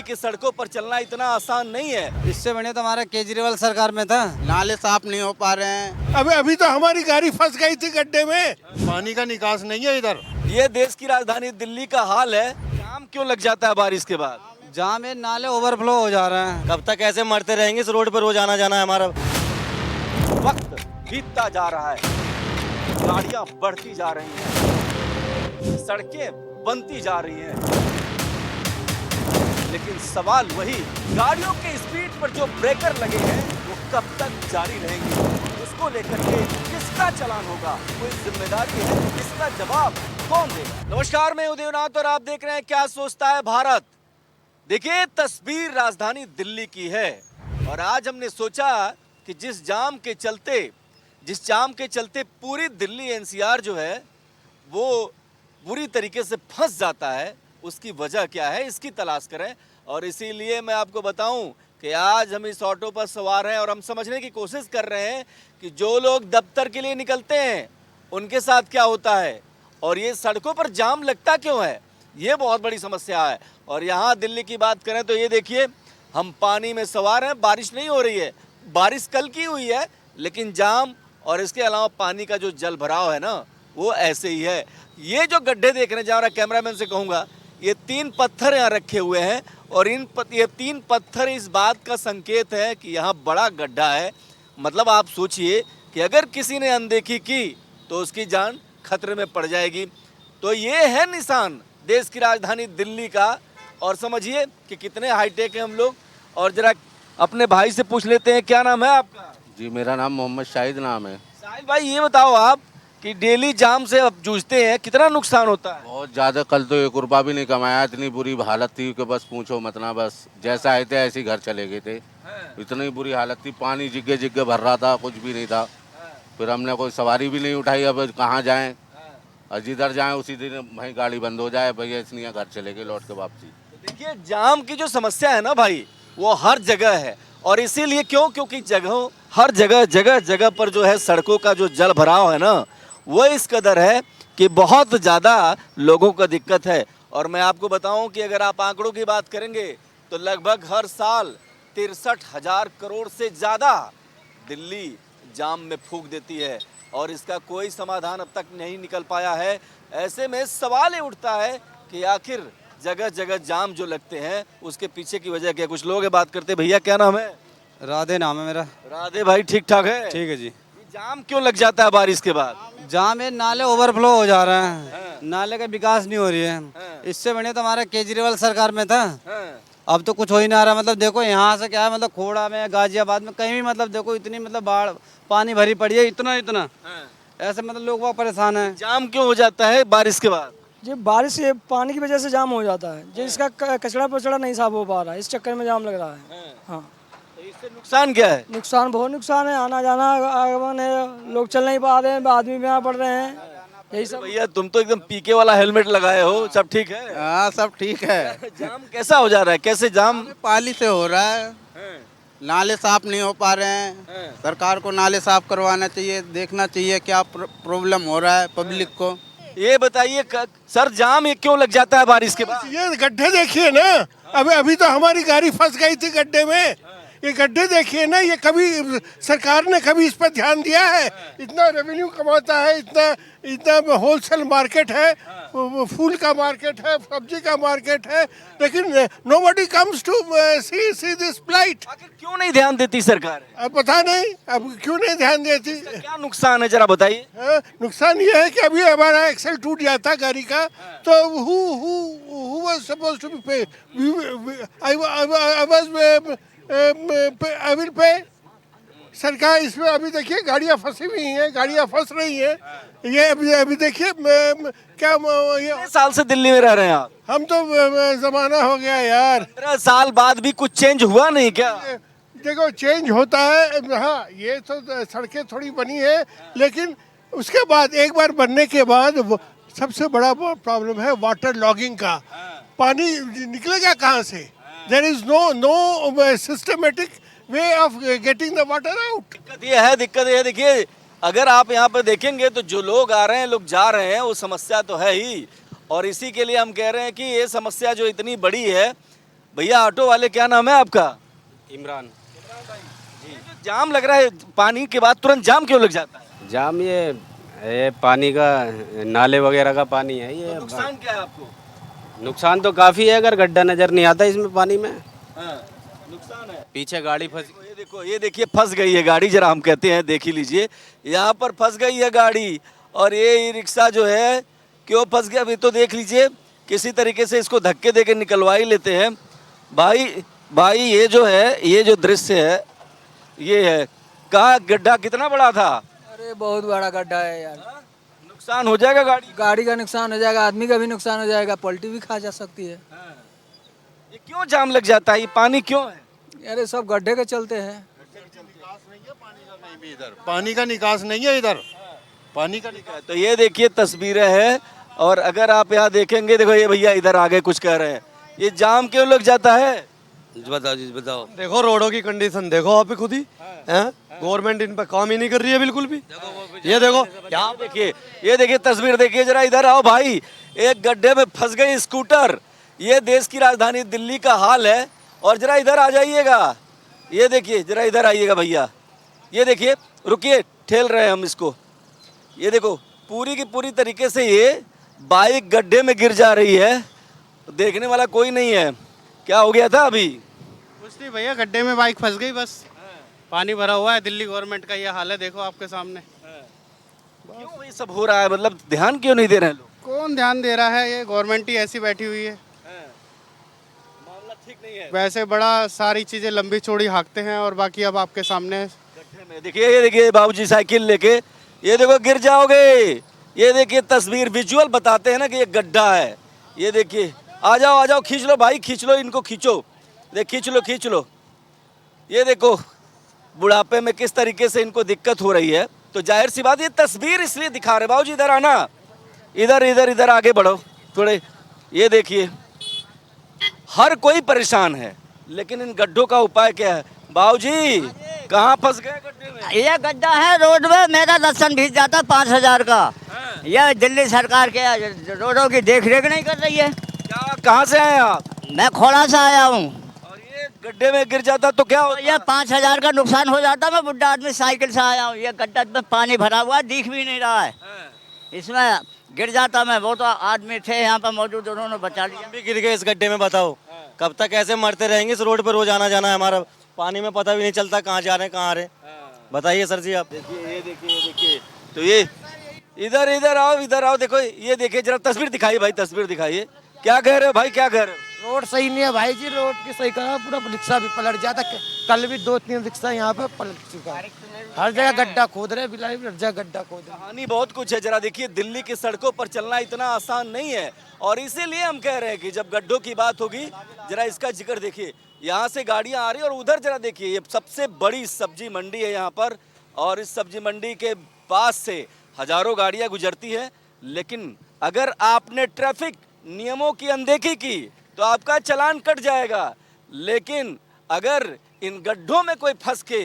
की सड़कों पर चलना इतना आसान नहीं है। इससे बढ़िया तो हमारा केजरीवाल सरकार में था। नाले साफ नहीं हो पा रहे हैं। अभी तो हमारी गाड़ी फंस गई थी गड्ढे में। पानी का निकास नहीं है इधर। ये देश की राजधानी दिल्ली का हाल है। जाम क्यों लग जाता है बारिश के बाद? जाम है, नाले ओवरफ्लो हो जा रहे हैं। कब तक ऐसे मरते रहेंगे इस रोड पर? रोज आना जाना है हमारा। वक्त बीतता जा रहा है, गाड़ियां बढ़ती जा रही हैं, सड़कें बनती जा रही हैं, लेकिन सवाल वही, गाड़ियों के स्पीड पर जो ब्रेकर लगे हैं वो कब तक जारी रहेंगे? उसको लेकर के किसका चालान होगा? कोई जिम्मेदारी है? इसका जवाब कौन देगा? नमस्कार, मैं उदयनाथ और आप देख रहे हैं क्या सोचता है भारत। देखिए, तस्वीर राजधानी दिल्ली की है और आज हमने सोचा कि जिस जाम के चलते पूरी दिल्ली एनसीआर जो है वो बुरी तरीके से फंस जाता है, उसकी वजह क्या है इसकी तलाश करें। और इसीलिए मैं आपको बताऊं कि आज हम इस ऑटो पर सवार हैं और हम समझने की कोशिश कर रहे हैं कि जो लोग दफ्तर के लिए निकलते हैं उनके साथ क्या होता है और ये सड़कों पर जाम लगता क्यों है, ये बहुत बड़ी समस्या है। और यहाँ दिल्ली की बात करें तो ये देखिए, हम पानी में सवार हैं, बारिश नहीं हो रही है, बारिश कल की हुई है, लेकिन जाम और इसके अलावा पानी का जो जल भराव है ना वो ऐसे ही है। ये जो गड्ढे देख रहे हैं, जहाँ कैमरामैन से कहूँगा, ये 3 पत्थर यहाँ रखे हुए हैं और ये 3 पत्थर इस बात का संकेत है कि यहाँ बड़ा गड्ढा है। मतलब आप सोचिए कि अगर किसी ने अनदेखी की तो उसकी जान खतरे में पड़ जाएगी। तो ये है निशान देश की राजधानी दिल्ली का। और समझिए कि कितने हाईटेक हैं हम लोग। और जरा अपने भाई से पूछ लेते हैं, क्या नाम है आपका? जी, मेरा नाम मोहम्मद शाहिद नाम है। साहिल भाई, ये बताओ आप कि डेली जाम से अब जूझते हैं, कितना नुकसान होता है? बहुत ज़्यादा। कल तो 1 रुपया भी नहीं कमाया, इतनी बुरी हालत थी कि बस पूछो मत ना। बस जैसा आए थे ऐसे ही घर चले गए थे। इतनी बुरी हालत थी, पानी जिग्गे जिग्गे भर रहा था, कुछ भी नहीं था। फिर हमने कोई सवारी भी नहीं उठाई, अब कहाँ जाएँ, और जिधर जाएँ उसी दिन वहीं गाड़ी बंद हो जाए, भैया इसलिए घर चले गए लौट के वापसी। देखिए, जाम की जो समस्या है ना भाई, वो हर जगह है। और इसीलिए क्योंकि हर जगह पर जो है सड़कों का जो जल भराव है ना वो इस कदर है कि बहुत ज़्यादा लोगों को दिक्कत है। और मैं आपको बताऊं कि अगर आप आंकड़ों की बात करेंगे तो लगभग हर साल 63,000 करोड़ से ज़्यादा दिल्ली जाम में फूंक देती है और इसका कोई समाधान अब तक नहीं निकल पाया है। ऐसे में सवाल ये उठता है कि आखिर जगह जगह जाम जो लगते हैं उसके पीछे की वजह क्या? कुछ लोग बात करते हैं। भैया क्या नाम है? राधे नाम है मेरा। राधे भाई, ठीक ठाक है? ठीक है जी। ये जाम क्यों लग जाता है बारिश के बाद? जाम है, नाले ओवरफ्लो हो जा रहे हैं, नाले का विकास नहीं हो रही है। इससे बढ़िया तो हमारा केजरीवाल सरकार में था। अब तो कुछ हो ही नहीं रहा। मतलब देखो यहाँ से क्या है, मतलब खोड़ा में, गाजियाबाद में, कहीं भी मतलब देखो इतनी मतलब बाढ़ पानी भरी पड़ी है, इतना ऐसे मतलब लोग वहाँ परेशान हैं। जाम क्यों हो जाता है बारिश के बाद? जी, बारिश ये पानी की वजह से जाम हो जाता है। जो इसका कचरा पचड़ा नहीं साफ हो पा रहा है, इस चक्कर में जाम लग रहा है। हाँ, तो इससे नुकसान क्या है? नुकसान बहुत नुकसान है। आना जाना आगमन है, लोग चल नहीं पा रहे हैं, आदमी बीमार पड़ रहे हैं, यही सब। भैया, तुम तो एकदम पीके वाला हेलमेट लगाए हो, सब ठीक है? हाँ, सब ठीक है। जाम कैसा हो जा रहा है? कैसे जाम? पाली से हो रहा है, नाले साफ नहीं हो पा रहे हैं। सरकार को नाले साफ करवाना चाहिए, देखना चाहिए क्या प्रॉब्लम हो रहा है पब्लिक को। ये बताइए सर, जाम ये क्यों लग जाता है बारिश के बाद? ये गड्ढे देखिए ना, अभी तो हमारी गाड़ी फंस गई थी गड्ढे में। ये गड्ढे देखिए ना, ये कभी सरकार ने कभी इस पर ध्यान दिया है? इतना रेवेन्यू कमाता है, इतना होलसेल मार्केट है, फूल का मार्केट है, सब्जी का मार्केट है, लेकिन nobody comes to see this plight. आखिर क्यों नहीं ध्यान देती सरकार? अब पता नहीं अब क्यों नहीं ध्यान देती। क्या नुकसान है जरा बताइए। नुकसान ये है कि अभी हमारा एक्सेल टूट जाता गाड़ी का, तो who was supposed to be paid? I will pay। सरकार इसमें अभी देखिए गाड़ियाँ फंसी हुई हैं, गाड़ियाँ फंस रही हैं। ये अभी देखिए क्या ये कितने साल से दिल्ली में रह रहे हैं आप? हम तो जमाना हो गया यार। 15 साल बाद भी कुछ चेंज हुआ नहीं क्या? देखो, चेंज होता है। हाँ, ये तो सड़कें थोड़ी बनी है, लेकिन उसके बाद एक बार बनने के बाद सबसे बड़ा प्रॉब्लम है वाटर लॉगिंग का। पानी निकलेगा कहाँ से? There is no systematic way of getting the water out. दिक्कत ये है, देखिए, अगर आप यहाँ पे देखेंगे तो जो लोग आ रहे हैं, लोग जा रहे हैं, वो समस्या तो है ही। और इसी के लिए हम कह रहे हैं कि ये समस्या जो इतनी बड़ी है, भैया ऑटो वाले, क्या नाम है आपका? इमरान। ये जो जाम लग रहा है पानी के बाद, तुरंत जाम क्यों लग जाता है? जाम ये पानी का, नाले वगैरह का पानी है ये। नुकसान क्या है आपको? नुकसान तो काफ़ी है, अगर गड्ढा नज़र नहीं आता इसमें पानी में। हाँ, नुकसान है। पीछे गाड़ी फंसी। ये देखो, ये देखिए फंस गई है गाड़ी, जरा हम कहते हैं देख ही लीजिए, यहाँ पर फंस गई है गाड़ी। और ये ई रिक्शा जो है क्यों फंस गया अभी तो देख लीजिए, किसी तरीके से इसको धक्के देके निकलवा ही लेते हैं। भाई ये जो है, ये जो दृश्य है ये है, कहाँ गड्ढा कितना बड़ा था? अरे बहुत बड़ा गड्ढा है यार। नुकसान हो जाएगा गाड़ी का नुकसान हो जाएगा, आदमी का भी नुकसान हो जाएगा, पलटी भी खा जा सकती है। ये क्यों जाम लग जाता है? ये पानी क्यों है? अरे सब गड्ढे के चलते हैं। पानी का निकास नहीं है इधर, पानी का निकास। तो ये देखिए तस्वीरें हैं, और अगर आप यहाँ देखेंगे, देखो ये भैया इधर आगे कुछ कह रहे हैं, ये जाम क्यों लग जाता है? बताओ। देखो रोडों की कंडीशन देखो आप ही खुद ही हैं, गवर्नमेंट इन पर काम ही नहीं कर रही है बिल्कुल भी। ये देखो, यहाँ देखिए, ये देखिए तस्वीर देखिए जरा, इधर आओ भाई। एक गड्ढे में फंस गई स्कूटर, ये देश की राजधानी दिल्ली का हाल है। और जरा इधर आ जाइएगा, ये देखिए, जरा इधर आइएगा भैया, ये देखिए, रुकिए, ठेल रहे हैं हम इसको। ये देखो पूरी की पूरी तरीके से ये बाइक गड्ढे में गिर जा रही है, देखने वाला कोई नहीं है। क्या हो गया था अभी? कुछ नहीं भैया, गड्ढे में बाइक फंस गई बस। पानी भरा हुआ है, दिल्ली गवर्नमेंट का ये हाल है, देखो आपके सामने। क्यों ये सब हो रहा है? मतलब ध्यान क्यों नहीं दे रहे हैं लोग? कौन ध्यान दे रहा है, ये गवर्नमेंट ही ऐसी बैठी हुई है। मामला ठीक नहीं है। वैसे बड़ा सारी चीजें लंबी चौड़ी हाँकते हैं, और बाकी अब आपके सामने गड्ढे में देखिए, ये देखिए बाबूजी साइकिल लेके, ये देखो गिर जाओगे। ये देखिए तस्वीर, विजुअल बताते हैं ना कि ये गड्ढा है। ये देखिए, आ जाओ खींच लो भाई, खींच लो इनको, खींचो, खींच लो। ये देखो बुढ़ापे में किस तरीके से इनको दिक्कत हो रही है। तो जाहिर सी बात, ये तस्वीर इसलिए दिखा रहे। बाबूजी इधर आना, इधर आगे बढ़ो थोड़े। ये देखिए हर कोई परेशान है, लेकिन इन गड्ढों का उपाय क्या है? बाबूजी कहाँ फंस गए गड्ढे में? ये गड्ढा है रोड में, मेरा राशन भीज जाता 5,000 का। यह दिल्ली सरकार के रोडों की देख रेख नहीं कर रही है। क्या, कहाँ से आए आप? मैं खोड़ा से आया हूँ। और ये गड्ढे में गिर जाता तो क्या होता? ये 5,000 का नुकसान हो जाता। मैं बुढ़ा आदमी साइकिल से आया हूँ, ये गड्ढा में पानी भरा हुआ है, दिख भी नहीं रहा है। इसमें गिर जाता मैं, वो तो आदमी थे यहाँ पर मौजूद, उन्होंने बचा लिया। भी गिर गए इस गड्ढे में, बताओ कब तक ऐसे मरते रहेंगे? इस रोड पर रोज आना जाना है हमारा, पानी में पता भी नहीं चलता कहाँ जा रहे हैं कहाँ आ रहे हैं। बताइए सर जी आप। देखिए, ये देखिए, तो ये इधर आओ, देखो ये देखिए, जरा तस्वीर दिखाइए भाई, तस्वीर दिखाइए। क्या कह रहे हो भाई, क्या कह रहे हो? रोड सही नहीं है भाई जी, रोड की सही करा, पूरा रिक्शा भी पलट जाता। कल भी 2-3 रिक्शा यहाँ पे पलट चुका है। हर जगह गड्ढा खोद रहे, बिलाई हर जगह गड्ढा खोद रहे। कहानी बहुत कुछ है। जरा देखिए, दिल्ली की सड़कों पर चलना इतना आसान नहीं है, और इसीलिए हम कह रहे हैं कि जब गड्ढों की बात होगी, जरा इसका जिक्र देखिए। यहाँ से गाड़ियाँ आ रही है, और उधर जरा देखिए, ये सबसे बड़ी सब्जी मंडी है यहाँ पर, और इस सब्जी मंडी के पास से हजारों गाड़ियाँ गुजरती है। लेकिन अगर आपने ट्रैफिक नियमों की अनदेखी की तो आपका चालान कट जाएगा। लेकिन अगर इन गड्ढों में कोई फंस के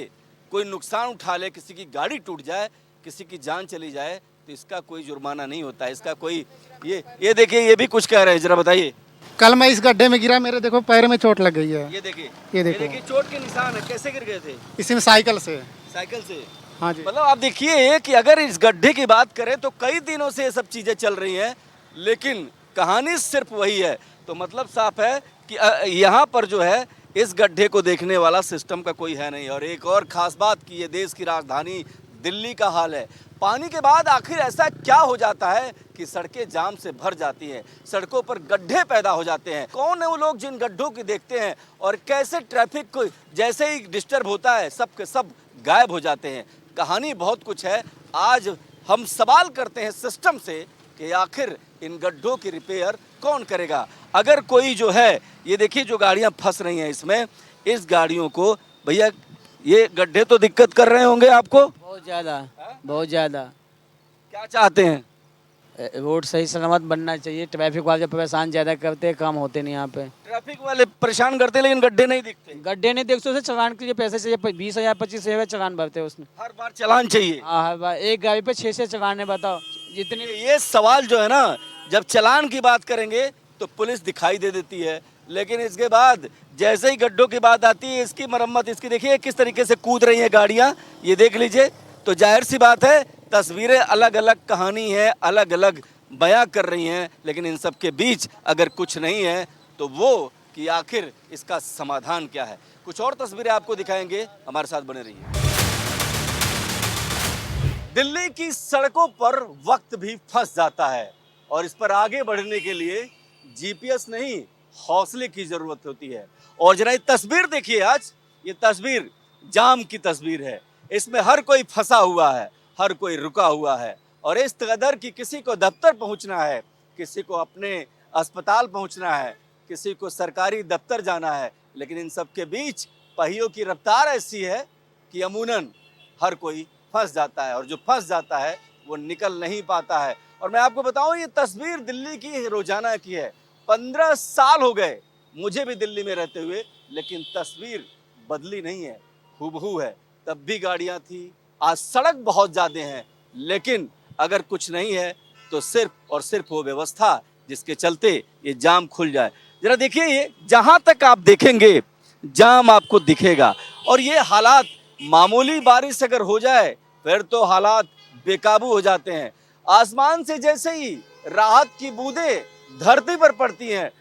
कोई नुकसान उठा ले, किसी की गाड़ी टूट जाए, किसी की जान चली जाए, तो इसका कोई जुर्माना नहीं होता, इसका कोई। ये देखिए, ये भी कुछ कह रहे हैं, जरा बताइए। कल मैं इस गड्ढे में गिरा, मेरे देखो पैर में चोट लग गई है। ये देखिए, ये देखो, चोट के निशान है। कैसे गिर गए थे? इसमें साइकिल से। साइकिल से? हाँ जी। मतलब आप देखिए कि अगर इस गड्ढे की बात करें तो कई दिनों से ये सब चीजें चल रही हैं, लेकिन कहानी सिर्फ वही है। तो मतलब साफ है कि यहाँ पर जो है, इस गड्ढे को देखने वाला सिस्टम का कोई है नहीं। और एक और खास बात कि ये देश की राजधानी दिल्ली का हाल है। पानी के बाद आखिर ऐसा क्या हो जाता है कि सड़कें जाम से भर जाती हैं, सड़कों पर गड्ढे पैदा हो जाते हैं? कौन है वो लोग जिन गड्ढों की देखते हैं, और कैसे ट्रैफिक को जैसे ही डिस्टर्ब होता है सब के सब गायब हो जाते हैं? कहानी बहुत कुछ है। आज हम सवाल करते हैं सिस्टम से कि आखिर इन गड्ढों की रिपेयर कौन करेगा? अगर कोई जो है, ये देखिए जो गाड़ियां फंस रही हैं इसमें, इस गाड़ियों को, भैया ये गड्ढे तो दिक्कत कर रहे होंगे आपको? बहुत ज़्यादा, बहुत ज़्यादा। क्या चाहते हैं? रोड सही सलामत बनना चाहिए। ट्रैफिक वाले परेशान ज़्यादा करते हैं, काम होते नहीं यहाँ पे। ट्रैफिक वाले परेशान करते हैं, लेकिन गड्ढे नहीं दिखते। गड्ढे नहीं देखते, उसे चालान के लिए पैसे चाहिए, 20,000 25,000 चालान भरते हैं उसमें। हर बार चालान चाहिए? हाँ, हर बार एक गाड़ी पे 6 चालान है, बताओ जितने। ये सवाल जो है ना, जब चालान की बात करेंगे तो पुलिस दिखाई दे देती है, लेकिन इसके बाद जैसे ही गड्ढों की बात आती है, इसकी मरम्मत, इसकी देखिए किस तरीके से कूद रही हैं गाड़ियां, ये देख लीजिए। तो जाहिर सी बात है तस्वीरें अलग अलग कहानी है, अलग अलग बयां कर रही हैं, लेकिन इन सब के बीच अगर कुछ नहीं है तो वो कि आखिर इसका समाधान क्या है। कुछ और तस्वीरें आपको दिखाएंगे, हमारे साथ बने रहिए। दिल्ली की सड़कों पर वक्त भी फंस जाता है और इस पर आगे बढ़ने के लिए जीपीएस नहीं, हौसले की जरूरत होती है। और जरा ये तस्वीर देखिए, आज ये तस्वीर जाम की तस्वीर है। इसमें हर कोई फंसा हुआ है, हर कोई रुका हुआ है और इस कदर कि किसी को दफ्तर पहुंचना है, किसी को अपने अस्पताल पहुंचना है, किसी को सरकारी दफ्तर जाना है, लेकिन इन सब के बीच पहियों की रफ्तार ऐसी है कि अमूनन हर कोई फंस जाता है और जो फंस जाता है वो निकल नहीं पाता है। और मैं आपको बताऊं, ये तस्वीर दिल्ली की रोजाना की है। 15 साल हो गए मुझे भी दिल्ली में रहते हुए, लेकिन तस्वीर बदली नहीं है, हूबहू है। तब भी गाड़ियां थी, आज सड़क बहुत ज्यादा हैं, लेकिन अगर कुछ नहीं है तो सिर्फ और सिर्फ वो व्यवस्था जिसके चलते ये जाम खुल जाए। जरा देखिए, ये जहां तक आप देखेंगे जाम आपको दिखेगा और ये हालात, मामूली बारिश अगर हो जाए फिर तो हालात बेकाबू हो जाते हैं। आसमान से जैसे ही राहत की बूंदें धरती पर पड़ती हैं,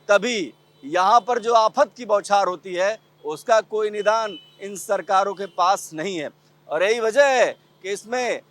तभी यहाँ पर जो आफत की बौछार होती है उसका कोई निदान इन सरकारों के पास नहीं है। और यही वजह है कि इसमें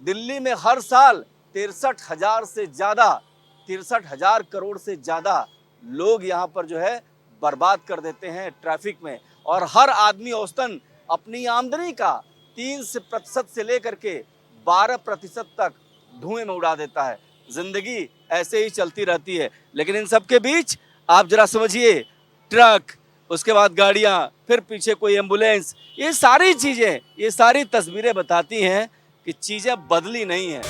दिल्ली में हर साल 63,000 करोड़ से ज़्यादा लोग यहाँ पर जो है बर्बाद कर देते हैं ट्रैफिक में। और हर आदमी औसतन अपनी आमदनी का 3% से लेकर के 12% तक धुएं में उड़ा देता है। जिंदगी ऐसे ही चलती रहती है, लेकिन इन सब के बीच आप जरा समझिए, ट्रक, उसके बाद गाड़ियां, फिर पीछे कोई एम्बुलेंस, ये सारी चीजें, ये सारी तस्वीरें बताती हैं कि चीजें बदली नहीं हैं।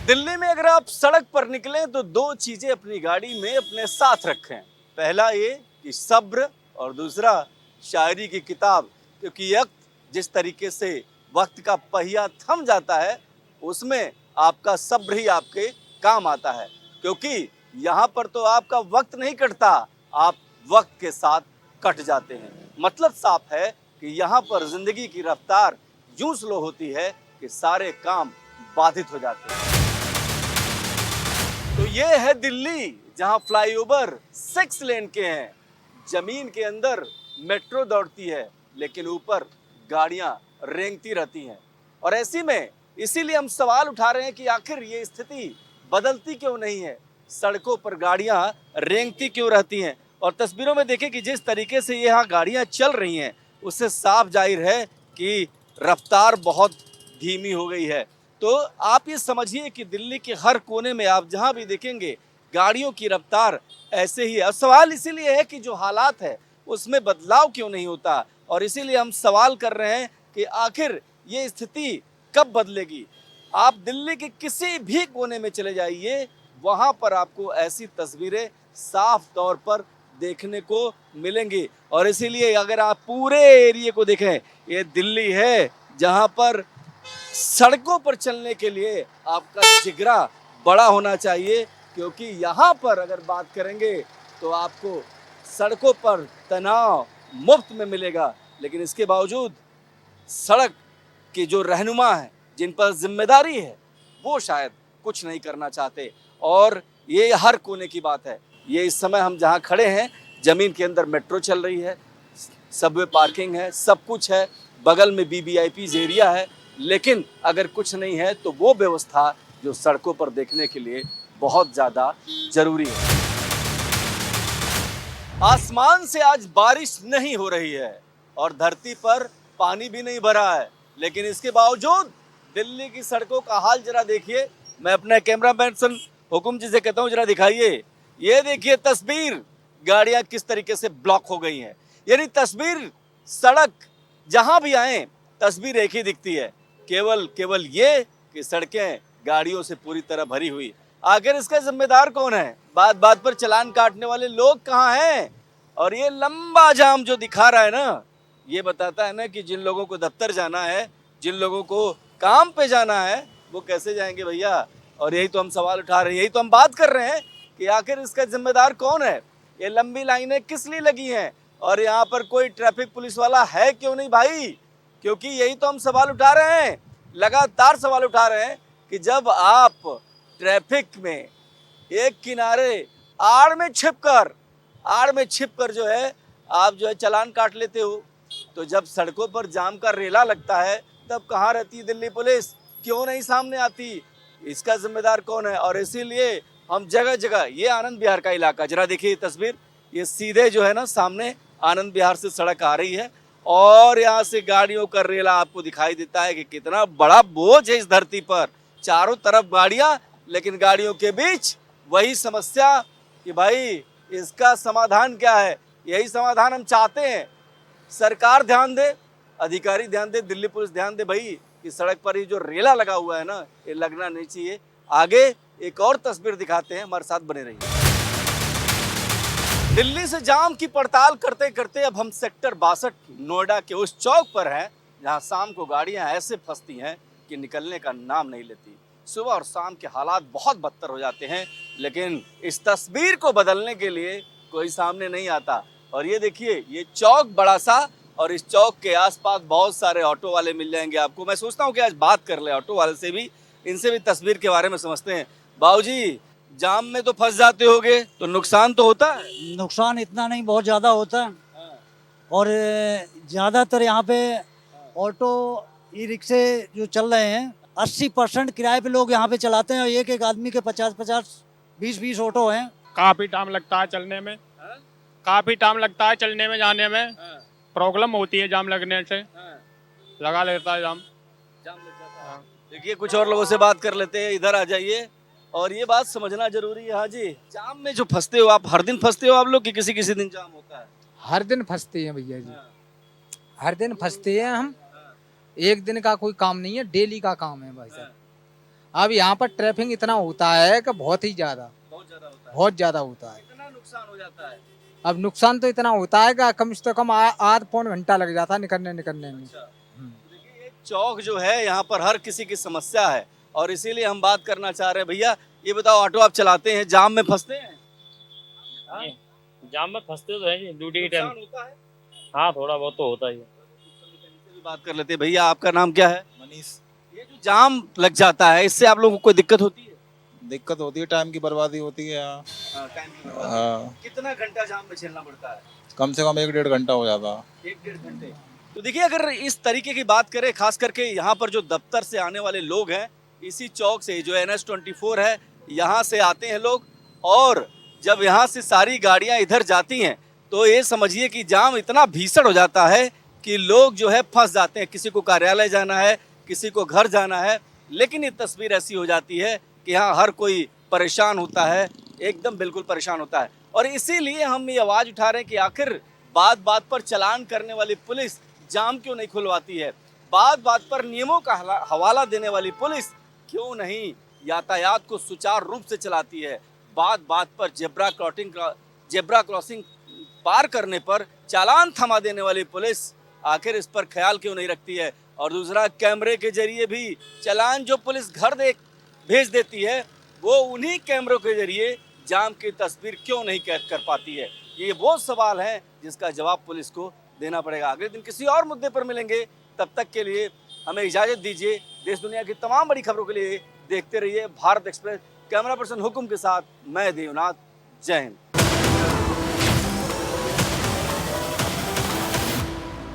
दिल्ली में अगर आप सड़क पर निकलें तो 2 चीजें अपनी गाड़ी में अपने साथ रखें। पहला ये कि सब्र और दूसरा शायरी की किताब, क्योंकि जिस तरीके से वक्त का पहिया थम जाता है उसमें आपका सब्र ही आपके काम आता है। क्योंकि यहाँ पर तो आपका वक्त नहीं कटता, आप वक्त के साथ कट जाते हैं। मतलब साफ है कि यहाँ पर जिंदगी की रफ्तार यूं स्लो होती है कि सारे काम बाधित हो जाते हैं। तो ये है दिल्ली, जहाँ फ्लाईओवर 6 लेन के हैं, जमीन के अंदर मेट्रो दौड़ती है, लेकिन ऊपर गाड़ियां रेंगती रहती हैं। और ऐसी में इसीलिए हम सवाल उठा रहे हैं कि आखिर ये स्थिति बदलती क्यों नहीं है, सड़कों पर गाड़ियां रेंगती क्यों रहती हैं। और तस्वीरों में देखें कि जिस तरीके से यहाँ गाड़ियां चल रही हैं, उससे साफ जाहिर है कि रफ्तार बहुत धीमी हो गई है। तो आप ये समझिए कि दिल्ली के हर कोने में आप जहाँ भी देखेंगे गाड़ियों की रफ्तार ऐसे ही है। और सवाल इसीलिए है कि जो हालात है उसमें बदलाव क्यों नहीं होता, और इसीलिए हम सवाल कर रहे हैं कि आखिर ये स्थिति कब बदलेगी। आप दिल्ली के किसी भी कोने में चले जाइए, वहाँ पर आपको ऐसी तस्वीरें साफ तौर पर देखने को मिलेंगी। और इसीलिए अगर आप पूरे एरिया को देखें, ये दिल्ली है जहाँ पर सड़कों पर चलने के लिए आपका जिगरा बड़ा होना चाहिए, क्योंकि यहाँ पर अगर बात करेंगे तो आपको सड़कों पर तनाव मुफ्त में मिलेगा, लेकिन इसके बावजूद सड़क के जो रहनुमा हैं, जिन पर जिम्मेदारी है, वो शायद कुछ नहीं करना चाहते। और ये हर कोने की बात है। ये इस समय हम जहाँ खड़े हैं, जमीन के अंदर मेट्रो चल रही है, सबवे पार्किंग है, सब कुछ है, बगल में BBIPs एरिया है, लेकिन अगर कुछ नहीं है तो वो व्यवस्था जो सड़कों पर देखने के लिए बहुत ज़्यादा जरूरी है। आसमान से आज बारिश नहीं हो रही है और धरती पर पानी भी नहीं भरा है, लेकिन इसके बावजूद दिल्ली की सड़कों का हाल जरा देखिए। मैं अपने कैमरामैन हुकुम जी से कहता हूँ, जरा दिखाइए। ये देखिए तस्वीर, गाड़ियां किस तरीके से ब्लॉक हो गई हैं। यानी तस्वीर, सड़क जहां भी आए तस्वीर एक ही दिखती है, केवल ये कि सड़कें गाड़ियों से पूरी तरह भरी हुई। आखिर इसका जिम्मेदार कौन है? बात बात पर चालान काटने वाले लोग कहाँ हैं? और ये लंबा जाम जो दिखा रहा है ना, ये बताता है ना कि जिन लोगों को दफ्तर जाना है, जिन लोगों को काम पे जाना है, वो कैसे जाएंगे भैया। और यही तो हम सवाल उठा रहे हैं, यही तो हम बात कर रहे हैं कि आखिर इसका जिम्मेदार कौन है, ये लंबी लाइनें किस लिए लगी हैं और यहाँ पर कोई ट्रैफिक पुलिस वाला है क्यों नहीं भाई। क्योंकि यही तो हम सवाल उठा रहे हैं, लगातार सवाल उठा रहे हैं कि जब आप ट्रैफिक में एक किनारे आड़ में छिपकर जो है आप जो है चालान काट लेते हो, तो जब सड़कों पर जाम का रेला लगता है तब कहाँ रहती है दिल्ली पुलिस, क्यों नहीं सामने आती, इसका जिम्मेदार कौन है। और इसीलिए हम जगह जगह, ये आनंद विहार का इलाका, जरा देखिए तस्वीर, ये सीधे जो है ना सामने आनंद विहार से सड़क आ रही है और यहाँ से गाड़ियों का रेला आपको दिखाई देता है कि कितना बड़ा बोझ है इस धरती पर, चारों तरफ गाड़ियाँ, लेकिन गाड़ियों के बीच वही समस्या कि भाई इसका समाधान क्या है। यही समाधान हम चाहते हैं, सरकार ध्यान दे, अधिकारी ध्यान दे, दिल्ली पुलिस ध्यान दे भाई कि सड़क पर ये जो रेला लगा हुआ है ना, ये लगना नहीं चाहिए। आगे एक और तस्वीर दिखाते हैं, हमारे साथ बने रहिए। दिल्ली से जाम की पड़ताल करते करते अब हम सेक्टर 62 नोएडा के उस चौक पर हैं जहां शाम को गाड़ियां ऐसे फंसती हैं कि निकलने का नाम नहीं लेती। सुबह और शाम के हालात बहुत बदतर हो जाते हैं, लेकिन इस तस्वीर को बदलने के लिए कोई सामने नहीं आता। और ये देखिए, ये चौक बड़ा सा और इस चौक के आसपास बहुत सारे ऑटो वाले मिल जाएंगे आपको। मैं सोचता हूँ कि आज बात कर ले ऑटो वाले से भी, इनसे भी तस्वीर के बारे में समझते हैं। बाबूजी, जाम में तो फंस जाते होगे, तो नुकसान तो होता है? नुकसान इतना नहीं, बहुत ज़्यादा होता है। और ज़्यादातर यहाँ पे ऑटो ई रिक्शे जो चल रहे हैं 80% किराए पे लोग यहाँ पे चलाते हैं और एक आदमी के 50-50 20-20 ऑटो हैं। काफी टाइम लगता है चलने में, काफी टाइम लगता है चलने में, जाने में प्रॉब्लम होती है जाम लगने से, लगा लेता है जाम लग जाता है। देखिए कुछ और लोगों से बात कर लेते हैं, इधर आ जाइए। और ये बात समझना जरूरी है। हाँ जी, जाम में जो फंसते हो आप, हर दिन फंसते हो आप लोग कि किसी किसी दिन जाम होता है? हर दिन फंसते हैं भैया जी, हर दिन फंसते हैं हम, एक दिन का कोई काम नहीं है, डेली का काम है भाई साहब। अब यहाँ पर ट्रैफिक इतना होता है कि बहुत ही ज्यादा, बहुत ज्यादा होता है। कितना नुकसान हो जाता है? अब नुकसान तो इतना होता है कि कम से कम आध पौन घंटा लग जाता है निकलने में। देखिए, चौक जो है यहाँ पर हर किसी की समस्या है और इसीलिए हम बात करना चाह रहे हैं। भैया ये बताओ, ऑटो आप चलाते हैं, जाम में फंसते हैं? जाम में फंसते तो है ड्यूटी के टाइम होता है? हाँ, थोड़ा बहुत तो होता ही है। बात कर लेते हैं। भैया आपका नाम क्या है? मनीष। ये जो जाम लग जाता है, इससे आप लोगों को कोई दिक्कत होती है? दिक्कत होती है, टाइम की बर्बादी होती है। टाइम की बर्बादी। कितना घंटा जाम में झेलना पड़ता है? कम से कम 1-1.5 घंटा हो जाता है। 1-1.5 घंटे। तो देखिए, अगर इस तरीके की बात करें, खास करके यहाँ पर जो दफ्तर से आने वाले लोग हैं, इसी चौक से जो NH-24 है, यहाँ से आते हैं लोग, और जब यहाँ से सारी गाड़ियाँ इधर जाती हैं तो ये समझिए कि जाम इतना भीषण हो जाता है कि लोग जो है फंस जाते हैं। किसी को कार्यालय जाना है, किसी को घर जाना है, लेकिन ये तस्वीर ऐसी हो जाती है कि यहाँ हर कोई परेशान होता है, एकदम बिल्कुल परेशान होता है। और इसीलिए हम ये आवाज़ उठा रहे हैं कि आखिर बात बात पर चालान करने वाली पुलिस जाम क्यों नहीं खुलवाती है, बात बात पर नियमों का हवाला देने वाली पुलिस क्यों नहीं यातायात को सुचारू रूप से चलाती है, बात बात पर जेब्रा क्रॉसिंग पार करने पर चालान थमा देने वाली पुलिस आखिर इस पर ख्याल क्यों नहीं रखती है। और दूसरा, कैमरे के जरिए भी चालान जो पुलिस घर भेज देती है, वो उन्हीं कैमरों के जरिए जाम की तस्वीर क्यों नहीं कैद कर पाती है। ये वो सवाल है जिसका जवाब पुलिस को देना पड़ेगा। अगले दिन किसी और मुद्दे पर मिलेंगे, तब तक के लिए हमें इजाज़त दीजिए। देश दुनिया की तमाम बड़ी खबरों के लिए देखते रहिए भारत एक्सप्रेस। कैमरा पर्सन हुकुम के साथ मैं देवनाथ, जय हिंद।